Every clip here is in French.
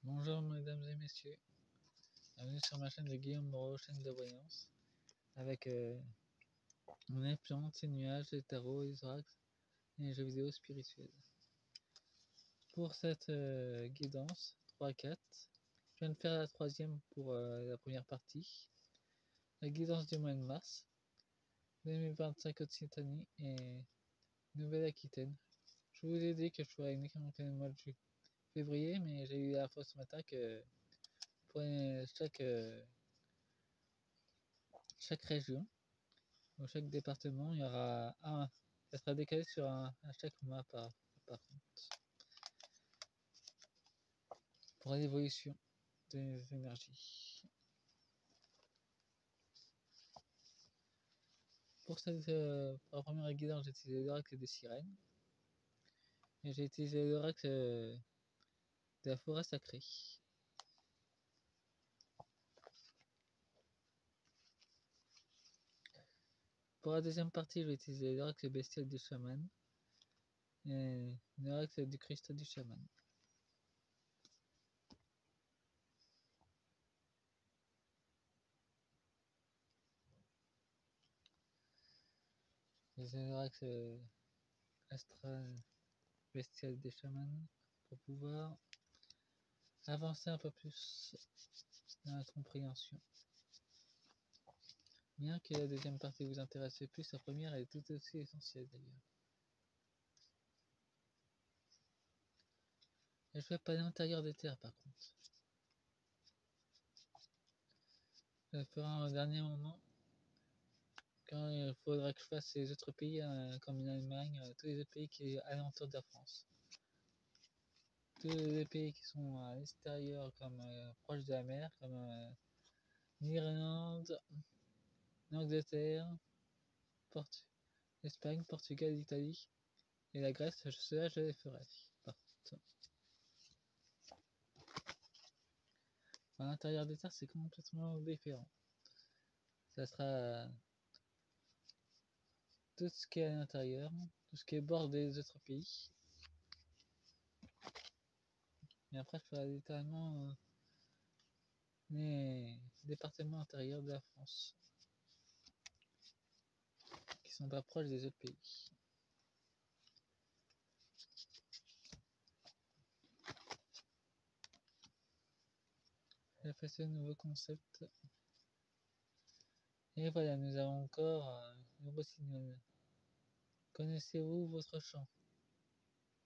Bonjour mesdames et messieurs, bienvenue sur ma chaîne de Guillaume Moreau, chaîne de voyance, avec mes plantes, les nuages, les tarots, les oracles et les jeux vidéo spirituels. Pour cette guidance 3-4, je viens de faire la troisième pour la première partie, la guidance du mois de mars 2025 Occitanie et Nouvelle-Aquitaine. Je vous ai dit que je ferais uniquement le mois de février, mais j'ai eu la fois ce matin que pour chaque région, dans chaque département, il y aura ça sera décalé sur à chaque mois par contre, pour l'évolution des énergies. Pour la première guidance, j'ai utilisé l'oracle des sirènes, et j'ai utilisé l'oracle de la forêt sacrée. Pour la deuxième partie, je vais utiliser l'oracle bestial du chaman et l'oracle du cristal du chaman. L'oracle astral bestial des chamans pour pouvoir avancer un peu plus dans la compréhension. Bien que la deuxième partie vous intéresse plus, la première est tout aussi essentielle d'ailleurs. Et je vais pas à l'intérieur des terres par contre. Je le ferai au dernier moment, quand il faudra que je fasse les autres pays comme l'Allemagne, tous les autres pays qui sont alentour de la France. Tous les pays qui sont à l'extérieur, comme proche de la mer, comme l'Irlande, l'Angleterre, l'Espagne, Portugal, l'Italie et la Grèce, ceux-là je les ferai. Par contre. À l'intérieur des terres, c'est complètement différent. Ça sera tout ce qui est à l'intérieur, tout ce qui est bord des autres pays. Et après, je ferai littéralement les départements intérieurs de la France, qui sont pas proches des autres pays. J'ai fait ce nouveau concept. Et voilà, nous avons encore le rossignol. Connaissez-vous votre chant?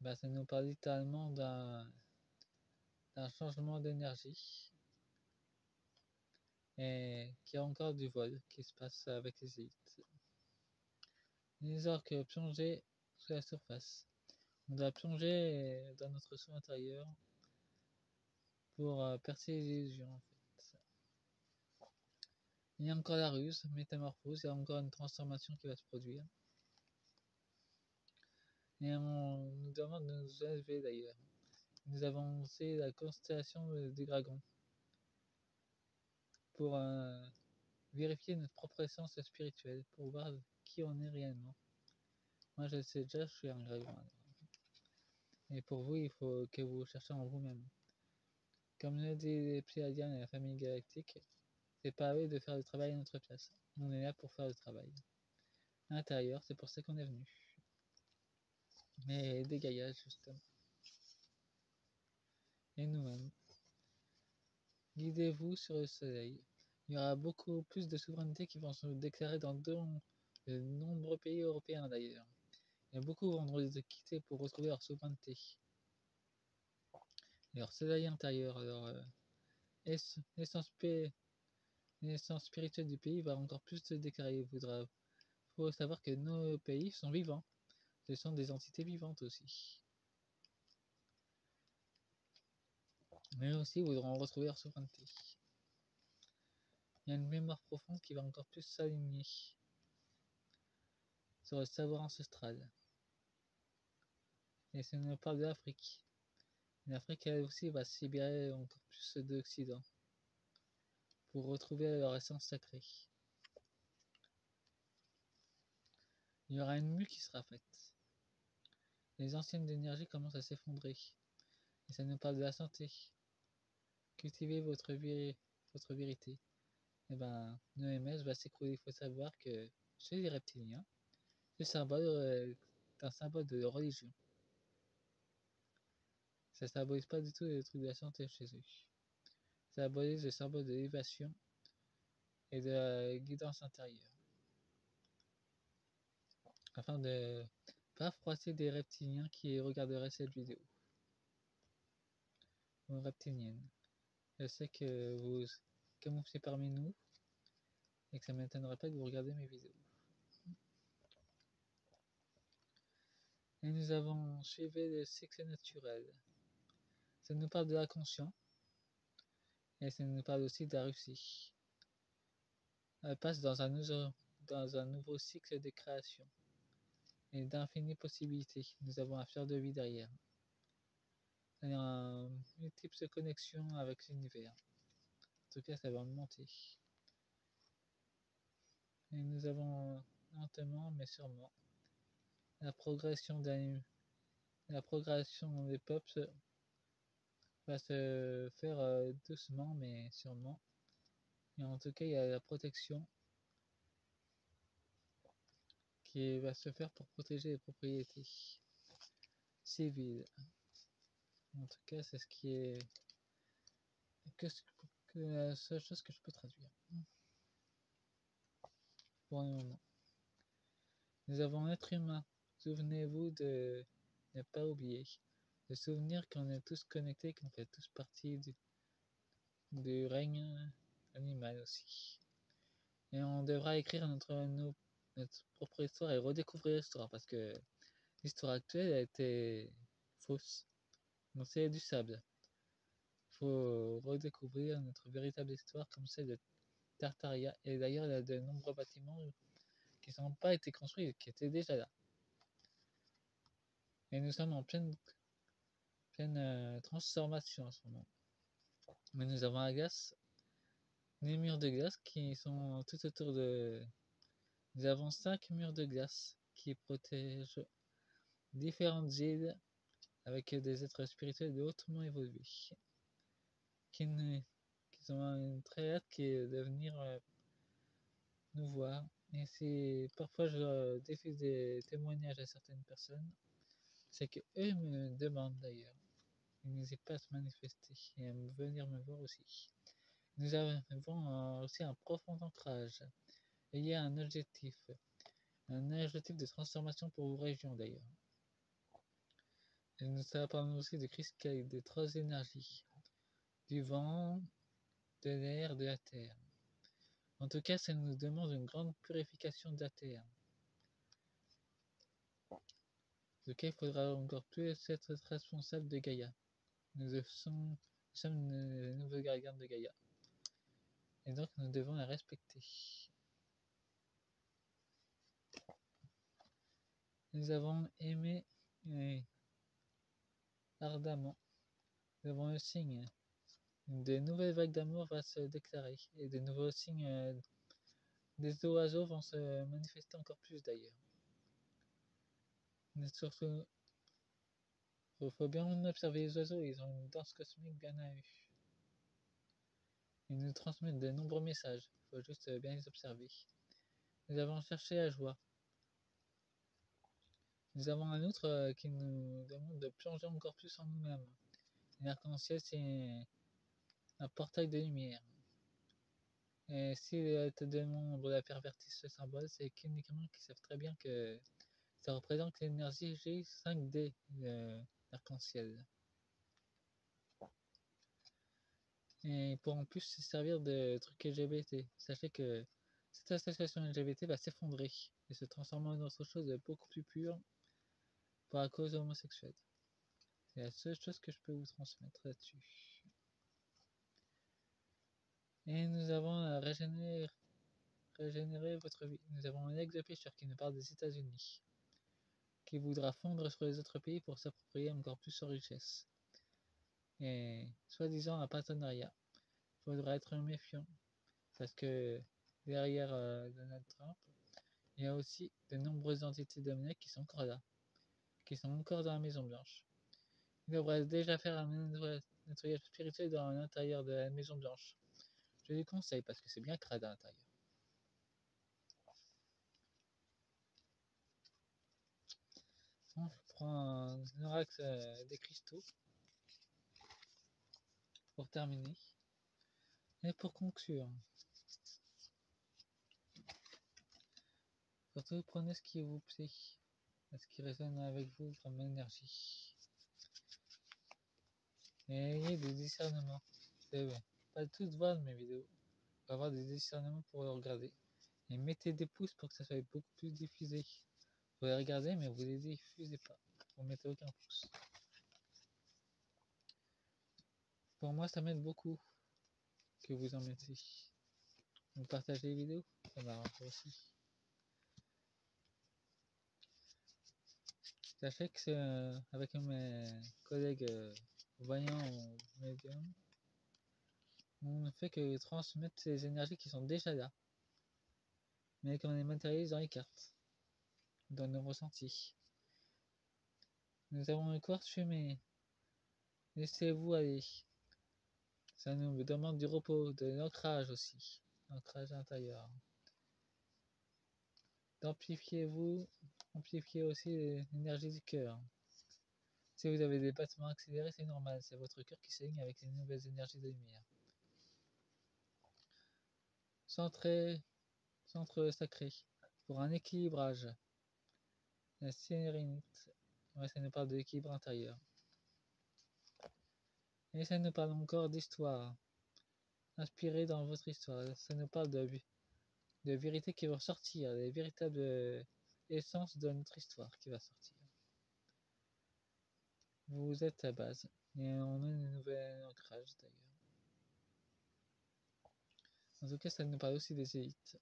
Bah, ça nous parle littéralement d'un changement d'énergie et qu'il y a encore du vol qui se passe avec les élites. Les orques plongés sous la surface. On doit plonger dans notre soi intérieur pour percer les illusions en fait. Il y a encore la ruse, métamorphose, il y a encore une transformation qui va se produire. Et on nous demande de nous élever d'ailleurs. Nous avons aussi la constellation du dragon pour vérifier notre propre essence spirituelle, pour voir qui on est réellement. Moi je sais déjà, je suis un dragon. Et pour vous, il faut que vous cherchiez en vous-même. Comme le dit les Pléiadiens et la famille galactique, c'est pas à eux de faire le travail à notre place. On est là pour faire le travail. À l'intérieur, c'est pour ça qu'on est venu. Mais des gaillages, justement. Et nous-mêmes. Guidez-vous sur le soleil. Il y aura beaucoup plus de souveraineté qui vont se déclarer dans de nombreux pays européens d'ailleurs. Et beaucoup vont nous quitter pour retrouver leur souveraineté. Leur soleil intérieur, leur essence spirituelle du pays va encore plus se déclarer. Il faut savoir que nos pays sont vivants. Ce sont des entités vivantes aussi. Mais aussi voudront retrouver leur souveraineté. Il y a une mémoire profonde qui va encore plus s'aligner sur le savoir ancestral. Et ça nous parle de l'Afrique. L'Afrique, elle aussi, va se libérer encore plus de l'Occident pour retrouver leur essence sacrée. Il y aura une mue qui sera faite. Les anciennes énergies commencent à s'effondrer. Et ça nous parle de la santé. cultivez votre vérité. Et ben, l'OMS va s'écrouler. Il faut savoir que chez les reptiliens, le symbole est un symbole de religion. Ça symbolise pas du tout les trucs de la santé chez eux. Ça symbolise le symbole de l'élévation et de la guidance intérieure. Afin de pas froisser des reptiliens qui regarderaient cette vidéo. Ou reptiliennes. Je sais que vous camouflez parmi nous et que ça m'étonnerait pas que vous regardez mes vidéos. Et nous avons suivi le cycle naturel. Ça nous parle de l'inconscient et ça nous parle aussi de la Russie. Elle passe dans un nouveau cycle de création et d'infinies possibilités. Nous avons un fleur de vie derrière. Il y a une multiple connexion avec l'univers. En tout cas, ça va monter. Et nous avons lentement mais sûrement la progression des peuples va se faire doucement mais sûrement. Et en tout cas, il y a la protection qui va se faire pour protéger les propriétés civiles. En tout cas, c'est ce qui est que la seule chose que je peux traduire pour le moment. Nous avons l'être humain. Souvenez-vous de ne pas oublier. De souvenir qu'on est tous connectés, qu'on fait tous partie du règne animal aussi. Et on devra écrire notre propre histoire et redécouvrir l'histoire parce que l'histoire actuelle a été fausse. Donc c'est du sable. Il faut redécouvrir notre véritable histoire comme celle de Tartaria. Et d'ailleurs, il y a de nombreux bâtiments qui n'ont pas été construits, qui étaient déjà là. Et nous sommes en pleine transformation en ce moment. Mais nous avons la glace, les murs de glace qui sont tout autour de... Nous avons 5 murs de glace qui protègent différentes îles avec des êtres spirituels hautement évolués qui ont une très hâte qui est de venir nous voir. Et si parfois je diffuse des témoignages à certaines personnes, c'est que eux me demandent d'ailleurs. Ils n'hésitent pas à se manifester et à venir me voir aussi. Nous avons aussi un profond ancrage. Il y a un objectif de transformation pour vos régions d'ailleurs. Et nous parlons aussi de cristal, de 3 énergies, du vent, de l'air, de la terre. En tout cas, ça nous demande une grande purification de la terre. En tout cas, il faudra encore plus être responsable de Gaïa. Nous sommes les nouveaux gardiens de Gaïa. Et donc, nous devons la respecter. Nous avons aimé ardemment. Nous avons le signe. De nouvelles vagues d'amour vont se déclarer. Et de nouveaux signes des oiseaux vont se manifester encore plus d'ailleurs. Mais surtout, il faut bien observer les oiseaux, ils ont une danse cosmique bien à eux. Ils nous transmettent de nombreux messages, il faut juste bien les observer. Nous avons cherché la joie. Nous avons un autre qui nous demande de plonger encore plus en nous-mêmes. L'arc-en-ciel, c'est un portail de lumière. Et si te demande la pervertissent ce symbole, c'est qu'uniquement qu'ils savent très bien que ça représente l'énergie G5D de l'arc-en-ciel. Et ils pourront plus se servir de trucs LGBT. Sachez que cette association LGBT va s'effondrer et se transformer en autre chose de beaucoup plus pure pour la cause homosexuelle. C'est la seule chose que je peux vous transmettre là-dessus. Et nous avons régénéré votre vie. Nous avons un ex-pêcheur qui nous parle des États-Unis, qui voudra fondre sur les autres pays pour s'approprier encore plus aux richesses. Et soi-disant un partenariat. Il faudra être méfiant parce que derrière Donald Trump, il y a aussi de nombreuses entités dominées qui sont encore là, qui sont encore dans la Maison Blanche. Il devrait déjà faire un nettoyage spirituel dans l'intérieur de la Maison Blanche. Je les conseille parce que c'est bien crade à l'intérieur. Bon, je prends un orax des cristaux pour terminer. Et pour conclure, surtout prenez ce qui vous plaît, ce qui résonne avec vous comme énergie. Et ayez des discernements. Pas tous voir mes vidéos. Il faut avoir des discernements pour les regarder. Et mettez des pouces pour que ça soit beaucoup plus diffusé. Vous les regardez, mais vous les diffusez pas. Vous mettez aucun pouce. Pour moi, ça m'aide beaucoup que vous en mettiez. Vous partagez les vidéos, ça m'arrange aussi. Sachez que c'est avec mes collègues voyants ou médiums, on ne fait que transmettre ces énergies qui sont déjà là, mais qu'on les matérialise dans les cartes, dans nos ressentis. Nous avons un quartz fumé. Laissez-vous aller. Ça nous demande du repos, de l'ancrage aussi, l'ancrage intérieur. D'amplifiez-vous, amplifiez aussi l'énergie du cœur. Si vous avez des battements accélérés, c'est normal, c'est votre cœur qui s'aligne avec les nouvelles énergies de lumière. Centre sacré, pour un équilibrage. La sérénité, ouais, ça nous parle de l'équilibre intérieur. Et ça nous parle encore d'histoire. Inspirez dans votre histoire, ça nous parle de vérité qui va sortir, les véritables essences de notre histoire qui va sortir. Vous êtes la base, et on a une nouvelle ancrage d'ailleurs. En tout cas, ça nous parle aussi des élites.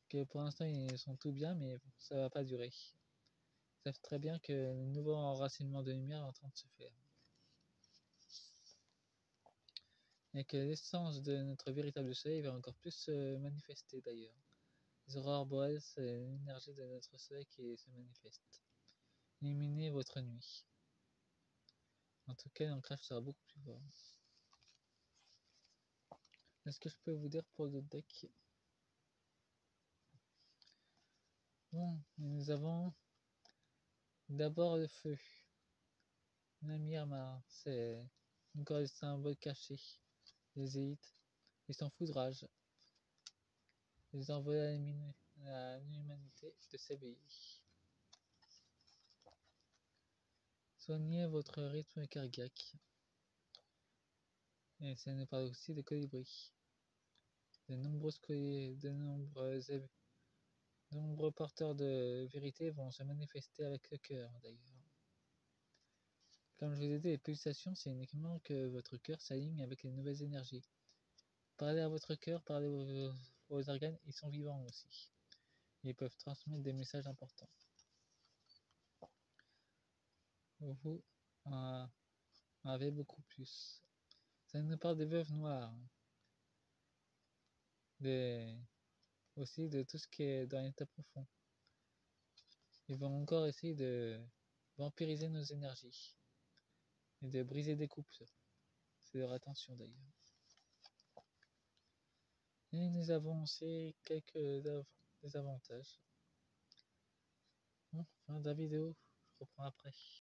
Que pour l'instant, ils sont tout bien, mais ça va pas durer. Ils savent très bien que le nouveau enracinement de lumière est en train de se faire. Et que l'essence de notre véritable soleil va encore plus se manifester d'ailleurs. Les aurores boréales, c'est l'énergie de notre soleil qui se manifeste. Illuminez votre nuit. En tout cas, l'ancrage sera beaucoup plus fort. Est-ce que je peux vous dire pour le deck? Bon, nous avons d'abord le feu. Namirma, c'est encore le symbole caché. Les élites, les s'enfoudrage. Les envoyer à l'humanité de s'éveiller. Soignez votre rythme cardiaque. Et ça nous parle aussi des colibris. De nombreux porteurs de vérité vont se manifester avec le cœur d'ailleurs. Comme je vous ai dit, les pulsations, c'est uniquement que votre cœur s'aligne avec les nouvelles énergies. Parlez à votre cœur, parlez aux organes, ils sont vivants aussi. Ils peuvent transmettre des messages importants. Vous en avez beaucoup plus. Ça nous parle des veuves noires. Aussi de tout ce qui est dans l'état profond. Ils vont encore essayer de vampiriser nos énergies et de briser des couples. C'est leur attention d'ailleurs. Et nous avons aussi quelques désavantages. Bon, fin de la vidéo, je reprends après.